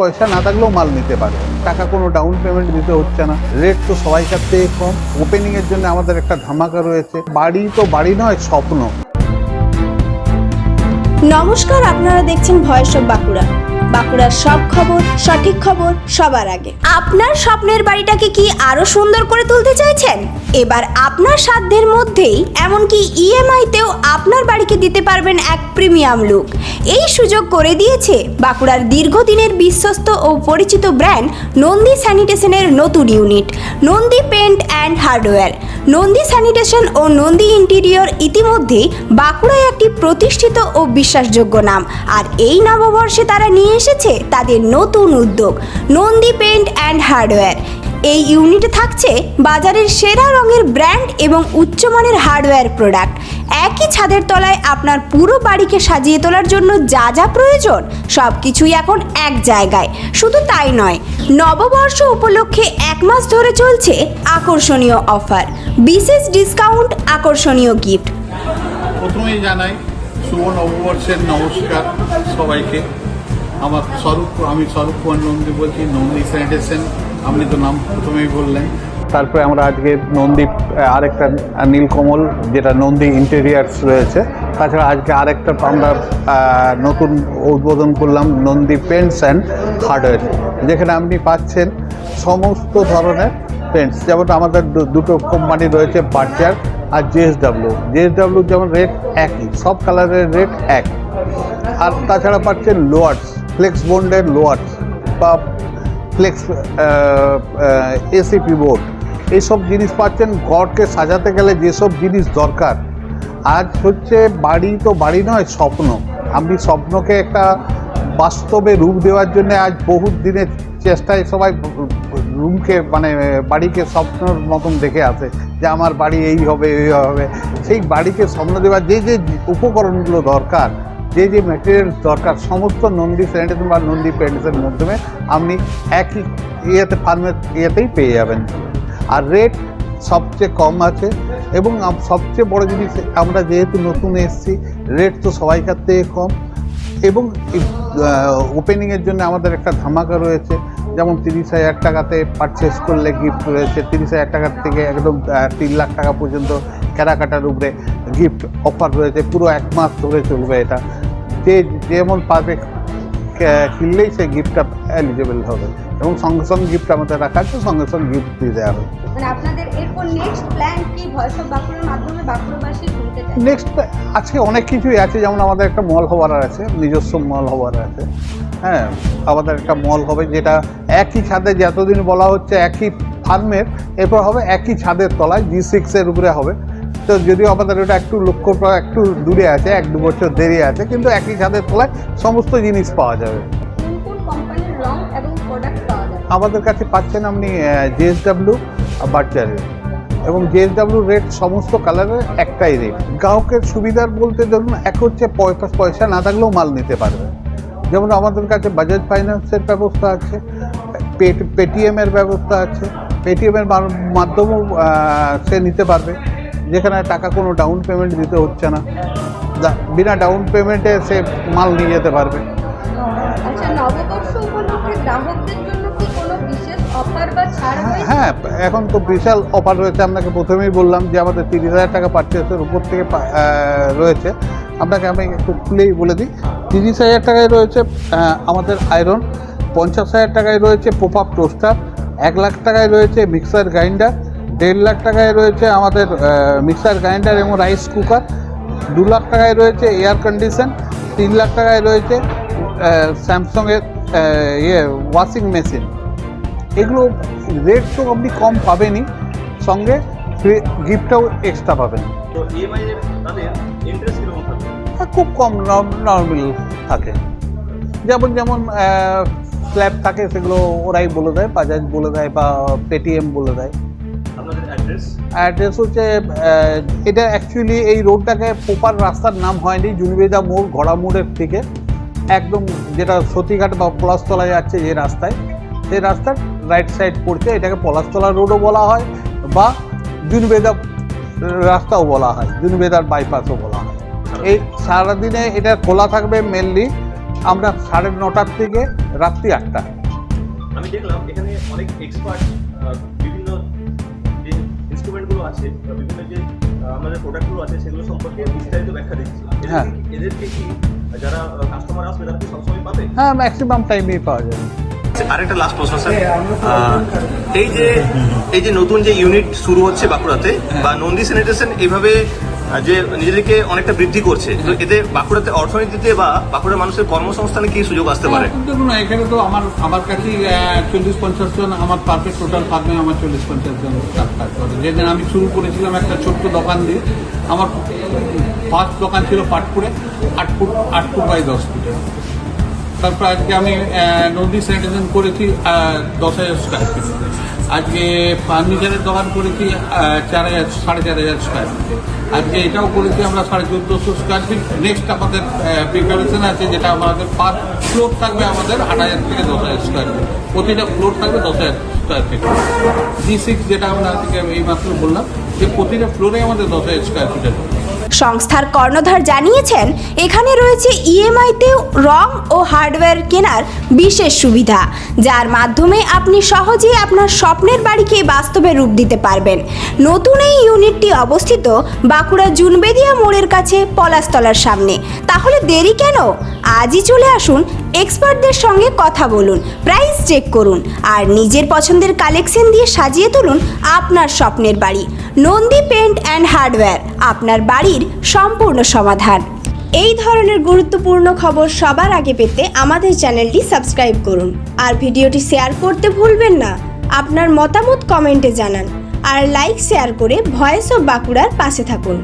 পয়সা না থাকলেও মাল নিতে পারে, টাকা কোনো ডাউন পেমেন্ট দিতে হচ্ছে না, রেট তো সবাইকার থেকে কম। ওপেনিং এর জন্য আমাদের একটা ধামাকা রয়েছে। বাড়ি তো বাড়ি নয়, স্বপ্ন। নমস্কার, আপনারা দেখছেন ভয়েস অফ বাঁকুড়া। বাঁকুড়ার সব খবর, সঠিক খবর সবার আগে। আপনার স্বপ্নের বাড়িটাকে কি আরো সুন্দর করে তুলতে চাইছেন? এবার আপনার সাধ্যের মধ্যেই, এমনকি ইএমআইতেও আপনার বাড়িকে দিতে পারবেন এক প্রিমিয়াম লুক। এই সুযোগ করে দিয়েছে বাঁকুড়ার দীর্ঘদিনের বিশ্বস্ত ও পরিচিত ব্র্যান্ড নন্দী স্যানিটেশনের নতুন unit, Nandi paint and hardware. Nandi sanitation ও নন্দী ইন্টেরিয়র ইতিমধ্যেই বাঁকুড়ায় একটি প্রতিষ্ঠিত ও বিশ্বাসযোগ্য নাম। আর এই নববর্ষে তারা নিয়ে এসেছে তাদের নতুন উদ্যোগ, নন্দী পেন্ট অ্যান্ড হার্ডওয়্যার। এই ইউনিটে থাকছে বাজারের সেরা রঙের ব্র্যান্ড এবং উচ্চমানের হার্ডওয়্যার প্রোডাক্ট। একই ছাদের তলায় আপনার পুরো বাড়িকে সাজিয়ে তোলার জন্য যা যা প্রয়োজন সব কিছুই এখন এক জায়গায়। শুধু তাই নয়, নববর্ষ উপলক্ষে 1 মাস ধরে চলছে আকর্ষণীয় অফার, বিশেষ ডিসকাউন্ট, আকর্ষণীয় গিফট। প্রথমেই জানাই শুভ নববর্ষের নমস্কার সবাইকে। আমি স্বরূপ কুমার নন্দী বলছি, নন্দী স্যানিটেশন। আপনি তো নাম প্রথমেই বললেন। তারপরে আমরা আজকে নন্দী আরেকটা নীলকমল, যেটা নন্দী ইন্টেরিয়ার্স রয়েছে। তাছাড়া আজকে আরেকটা আমরা নতুন উদ্বোধন করলাম, নন্দী পেন্টস অ্যান্ড হার্ডওয়্যার, যেখানে আপনি পাচ্ছেন সমস্ত ধরনের পেন্টস। যেমন আমাদের দুটো কোম্পানি রয়েছে, বার্জার আর জেএসডাব্লিউ। যেমন রেট একই, সব কালারের রেট এক। আর তাছাড়া পাচ্ছেন লোয়ার্স, ফ্লেক্স বন্ডের লোয়ার্স বা ফ্লেক্স এসিপি বোর্ড, এইসব জিনিস পাচ্ছেন। ঘরকে সাজাতে গেলে যেসব জিনিস দরকার, আজ হচ্ছে বাড়ি তো বাড়ি নয়, স্বপ্ন। আপনি স্বপ্নকে একটা বাস্তবে রূপ দেওয়ার জন্য আজ বহু দিনের চেষ্টায় সবাই রুমকে বাড়িকে স্বপ্নের মতন দেখে আসে যে আমার বাড়ি এই হবে, এই হবে। সেই বাড়িকে স্বপ্ন দেওয়ার যে যে উপকরণগুলো দরকার, যে যে ম্যাটেরিয়ালস দরকার, সমস্ত নন্দী স্যানিটেশন বা নন্দী পেন্টসের মাধ্যমে আপনি একই ফার্মের ইয়েতেই পেয়ে যাবেন। আর রেট সবচেয়ে কম আছে। এবং সবচেয়ে বড় জিনিস, আমরা যেহেতু নতুন এসেছি, রেট তো সবাইকার থেকে কম। এবং ওপেনিংয়ের জন্য আমাদের একটা ধামাকা রয়েছে। যেমন 30,000 টাকাতে পারচেস করলে গিফট রয়েছে, 30,000 টাকার থেকে একদম 3 লাখ টাকা পর্যন্ত কেনাকাটার উপরে গিফট অফার রয়েছে। পুরো 1 মাস ধরে চলবে এটা। যেমন পারবে কিনলেই সেই গিফটটা এলিজেবল হবে। এবং সঙ্গে সঙ্গে গিফট আমাদের রাখা আছে, সঙ্গে সঙ্গে গিফট দিয়ে দেওয়া হবে। আপনাদের এরপর নেক্সট প্ল্যান কি? ভয়েস অফ বাঁকুড়ার মাধ্যমে বাঁকুড়াবাসী শুনতে চাই। নেক্সট আজকে অনেক কিছুই আছে। যেমন আমাদের একটা মল হওয়ার আছে, নিজস্ব মল হওয়ার আছে। হ্যাঁ, আমাদের একটা মল হবে, যেটা একই ছাদে, যে এতদিন বলা হচ্ছে একই ফার্মের, এরপর হবে একই ছাদের তলায়, G6-এর উপরে হবে। তো যদিও আমাদের ওটা একটু লক্ষ্য একটু দূরে আছে, 1-2 বছর দেরি আছে, কিন্তু একই ছাদের তলায় সমস্ত জিনিস পাওয়া যাবে। কোন কোম্পানির রং এবং প্রোডাক্ট পাওয়া যাবে? আমাদের কাছে পাচ্ছেন আপনি জেএসডাব্লিউ বার্জারের, এবং জেএসডাব্লিউ রেট সমস্ত কালারের একটাই রেট। গ্রাহকের সুবিধার বলতে ধরুন, এক হচ্ছে পয়সা না থাকলেও মাল নিতে পারবে। যেমন আমাদের কাছে বাজাজ ফাইন্যান্সের ব্যবস্থা আছে, পেটিএমের ব্যবস্থা আছে। পেটিএমের মাধ্যমেও সে নিতে পারবে, যেখানে টাকা কোনো ডাউন পেমেন্ট দিতে হচ্ছে না। বিনা ডাউন পেমেন্টে সে মাল নিয়ে যেতে পারবে। আচ্ছা, নববর্ষ উপলক্ষে গ্রাহকদের জন্য কি কোনো বিশেষ অফার বা ছাড় রয়েছে? হ্যাঁ, এখন তো বিশাল অফার রয়েছে। আপনাকে প্রথমেই বললাম যে আমাদের 30,000 টাকা পারচেসের উপর থেকে রয়েছে। আপনাকে আমি একটু খুলেই বলে দিই। 30,000 টাকায় রয়েছে আমাদের আয়রন, 50,000 টাকায় রয়েছে পপ আপ টোস্টার, 1 লাখ টাকায় রয়েছে মিক্সার গ্রাইন্ডার, 1.5 লাখ টাকায় রয়েছে আমাদের মিক্সার গ্রাইন্ডার এবং রাইস কুকার, 2 লাখ টাকায় রয়েছে এয়ার কন্ডিশন, 3 লাখ টাকায় রয়েছে স্যামসংয়ের ওয়াশিং মেশিন। এগুলো রেট তো আপনি কম পাবেনই, সঙ্গে গিফটটাও এক্সট্রা পাবেন। খুব কম, নর্মাল থাকে। যেমন স্ল্যাব থাকে, সেগুলো ওরাই বলে দেয়, বাজাজ বলে দেয় বা পেটিএম বলে দেয়। অ্যাড্রেস হচ্ছে এটা অ্যাকচুয়ালি এই রোডটাকে প্রপার রাস্তার নাম হয়নি। জুনিবেদা মোড়, ঘোড়া মোড়ের থেকে একদম যেটা সতীঘাট বা পলাশতলা যাচ্ছে যে রাস্তায়, সেই রাস্তার রাইট সাইড পড়ছে। এটাকে পলাশতলা রোডও বলা হয় বা জুনিবেদা রাস্তাও বলা হয়, জুনিবেদার বাইপাসও বলা হয়। এই সারাদিনে এটা খোলা থাকবে মেনলি আমরা 9:30 থেকে রাত্রি 8টা। আমি দেখলাম এখানে অনেক এক্সপার্ট বিভিন্ন যে ইনস্ট্রুমেন্টগুলো আছে বা বিভিন্ন যে আমাদের প্রোডাক্টগুলো আছে সেগুলো সম্পর্কে বিস্তারিত ব্যাখ্যা দিচ্ছে। হ্যাঁ। এদেরকে কি যারা কাস্টমার আসবে তারা কি সবসময় পাবে? হ্যাঁ, ম্যাক্সিমাম টাইমেই পাওয়া যাবে। আরেকটা লাস্ট প্রশ্ন স্যার, এই যে নতুন যে ইউনিট শুরু হচ্ছে বাঁকুড়াতে বা নন্দী স্যানিটেশন এইভাবে যে নিজেদেরকে অনেকটা বৃদ্ধি করছে, তো এতে বাঁকুড়াতে অর্থনীতিতে বা বাঁকুড়ার মানুষের কর্মসংস্থানে কি সুযোগ আসতে পারে? দেখুন, এখানে তো আমার কাছেই 40-50 জন, আমার পারফেক্ট টোটাল ফার্মে আমার 40-50 জন স্টাফ কাজ করে। যেদিন আমি শুরু করেছিলাম একটা ছোট্ট দোকান দিয়ে, আমার ফার্স্ট দোকান ছিল পাটপুরে, 8 ফুট বাই 10 ফুটে। তারপর আজকে আমি নদী স্যানিটেশন করেছি 10,000 স্কোয়ার ফিট। আজকে ফার্নিচারের দোকান করেছি 4,500 স্কোয়ার ফিটে। আজকে এটাও করেছি আমরা 1450 স্কোয়ার ফিট। নেক্সট আমাদের প্রিপারেশন আছে, যেটা আমাদের পার ফ্লোর থাকবে আমাদের 8,000 থেকে 10,000 স্কোয়ার ফিট। প্রতিটা ফ্লোর থাকবে 10,000 স্কোয়ার ফিট। G6 যেটা আমরা আজকে এই মাত্র বললাম, যে প্রতিটা ফ্লোরে আমাদের 10,000 স্কোয়ার ফিটের। সংস্থার কর্ণধার জানিয়েছেন এখানে রয়েছে ইএমআইতেও রং ও হার্ডওয়্যার কেনার বিশেষ সুবিধা, যার মাধ্যমে আপনি সহজেই আপনার স্বপ্নের বাড়িকে বাস্তবে রূপ দিতে পারবেন। নতুন এই ইউনিটটি অবস্থিত বাঁকুড়া জুনবেদিয়া মোড়ের কাছে পলাশতলার সামনে। তাহলে দেরি কেন? আজই চলে আসুন, এক্সপার্টদের সঙ্গে কথা বলুন, প্রাইস চেক করুন আর নিজের পছন্দের কালেকশন দিয়ে সাজিয়ে তুলুন আপনার স্বপ্নের বাড়ি। নন্দী পেন্ট অ্যান্ড হার্ডওয়্যার, আপনার বাড়ির সম্পূর্ণ সমাধান। এই ধরনের গুরুত্বপূর্ণ খবর সবার আগে পেতে আমাদের চ্যানেলটি সাবস্ক্রাইব করুন আর ভিডিওটি শেয়ার করতে ভুলবেন না। আপনার মতামত কমেন্টে জানান আর লাইক শেয়ার করে ভয়েস অফ বাঁকুড়ার পাশে থাকুন।